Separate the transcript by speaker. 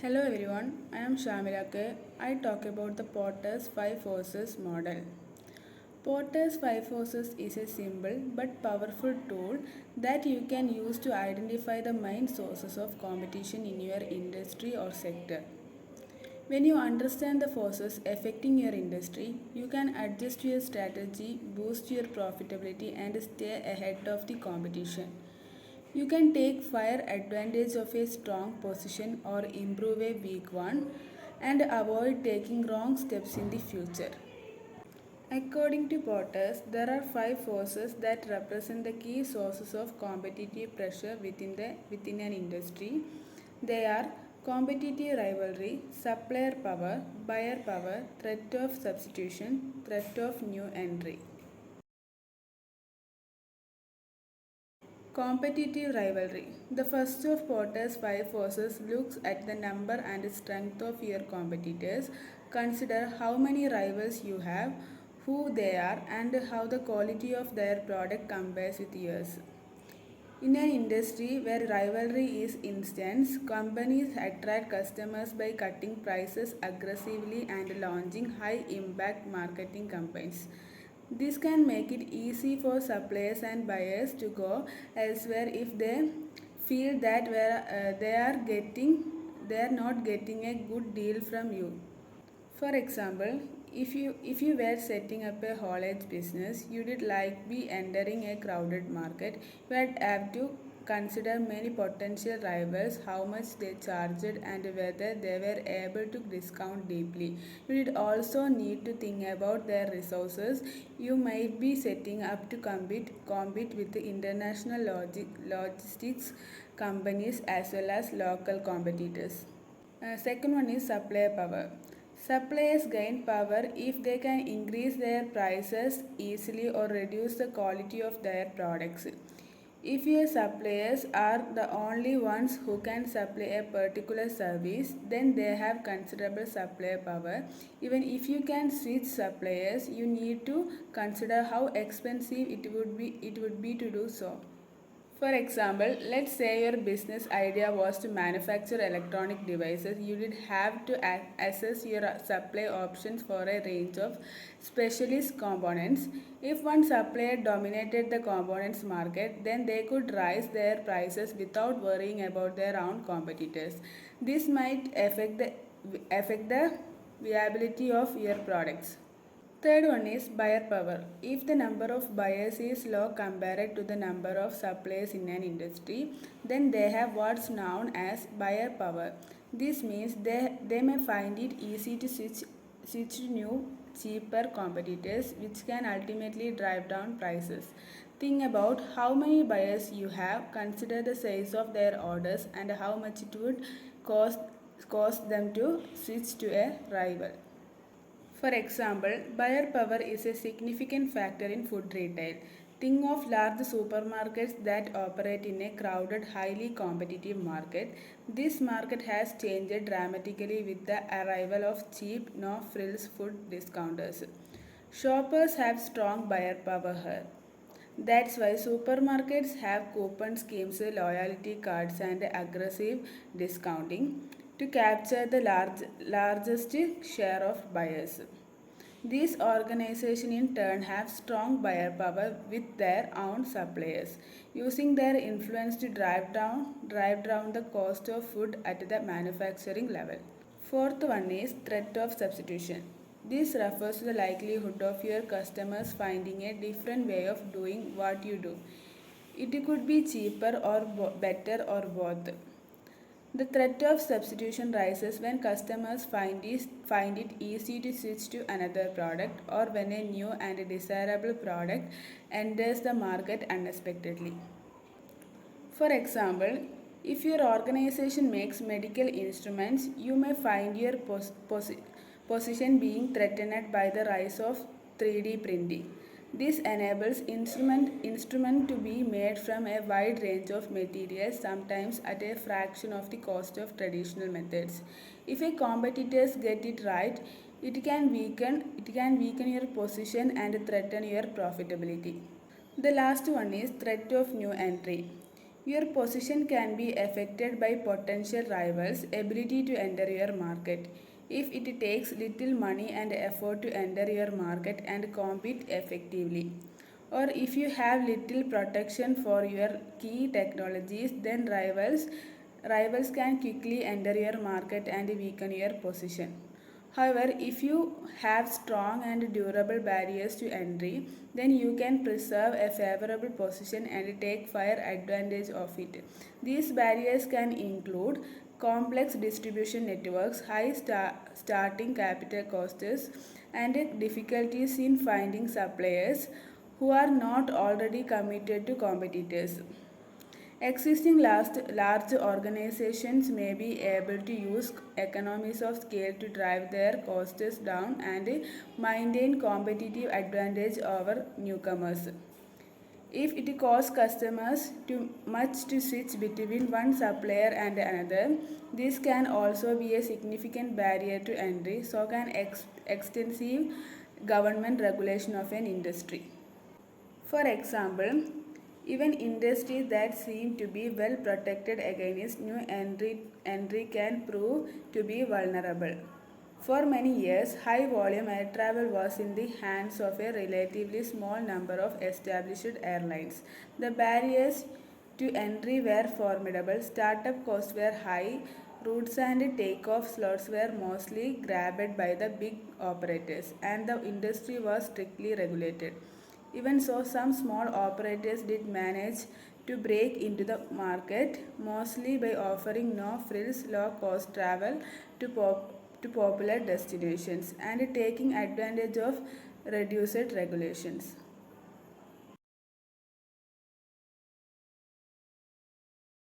Speaker 1: Hello everyone, I am Shahamila. I talk about the Potter's 5 Forces model. Potter's 5 Forces is a simple but powerful tool that you can use to identify the main sources of competition in your industry or sector. When you understand the forces affecting your industry, you can adjust your strategy, boost your profitability, and stay ahead of the competition. You can take fire advantage of a strong position or improve a weak one and avoid taking wrong steps in the future. According to Potters, there are 5 forces that represent the key sources of competitive pressure within an industry. They are competitive rivalry, supplier power, buyer power, threat of substitution, threat of new entry. Competitive rivalry. The first of Potter's 5 forces looks at the number and strength of your competitors. Consider how many rivals you have, who they are, and how the quality of their product compares with yours. In an industry where rivalry is intense, companies attract customers by cutting prices aggressively and launching high impact marketing campaigns. This can make it easy for suppliers and buyers to go elsewhere if they feel that they are not getting a good deal from you. For example, if you were setting up a haulage business, you did like be entering a crowded market, you would have to consider many potential rivals, how much they charged and whether they were able to discount deeply. You did also need to think about their resources. You might be setting up to compete with the international logistics companies as well as local competitors. Second one is supplier power. Suppliers gain power if they can increase their prices easily or reduce the quality of their products. If your suppliers are the only ones who can supply a particular service, then they have considerable supplier power. Even if you can switch suppliers, you need to consider how expensive it would be to do so. For example, let's say your business idea was to manufacture electronic devices. You did have to assess your supply options for a range of specialist components. If one supplier dominated the components market, then they could raise their prices without worrying about their own competitors. This might affect the viability of your products. Third one is buyer power. If the number of buyers is low compared to the number of suppliers in an industry, then they have what's known as buyer power. This means they may find it easy to switch to new, cheaper competitors, which can ultimately drive down prices. Think about how many buyers you have, consider the size of their orders, and how much it would cost, cost them to switch to a rival. For example, buyer power is a significant factor in food retail. Think of large supermarkets that operate in a crowded, highly competitive market. This market has changed dramatically with the arrival of cheap, no frills food discounters. Shoppers have strong buyer power here. That's why supermarkets have coupon schemes, loyalty cards, and aggressive discounting to capture the largest share of buyers. These organizations in turn have strong buyer power with their own suppliers, using their influence to drive down the cost of food at the manufacturing level. Fourth one is threat of substitution. This refers to the likelihood of your customers finding a different way of doing what you do. It could be cheaper or better or both. The threat of substitution rises when customers find it easy to switch to another product or when a new and desirable product enters the market unexpectedly. For example, if your organization makes medical instruments, you may find your position being threatened by the rise of 3D printing. This enables instrument to be made from a wide range of materials, sometimes at a fraction of the cost of traditional methods. If a competitors get it right, it can weaken your position and threaten your profitability. The last one is threat of new entry. Your position can be affected by potential rivals' ability to enter your market. If it takes little money and effort to enter your market and compete effectively, or if you have little protection for your key technologies, then rivals can quickly enter your market and weaken your position. However, if you have strong and durable barriers to entry, then you can preserve a favorable position and take fair advantage of it. These barriers can include complex distribution networks, high starting capital costs, and difficulties in finding suppliers who are not already committed to competitors. Existing large organizations may be able to use economies of scale to drive their costs down and maintain competitive advantage over newcomers. If it costs customers too much to switch between one supplier and another, this can also be a significant barrier to entry, so can extensive government regulation of an industry. For example, even industries that seem to be well protected against new entry can prove to be vulnerable. For many years, high volume air travel was in the hands of a relatively small number of established airlines. The barriers to entry were formidable, startup costs were high, routes and takeoff slots were mostly grabbed by the big operators, and the industry was strictly regulated. Even so, some small operators did manage to break into the market, mostly by offering no frills, low cost travel to popular destinations and taking advantage of reduced regulations.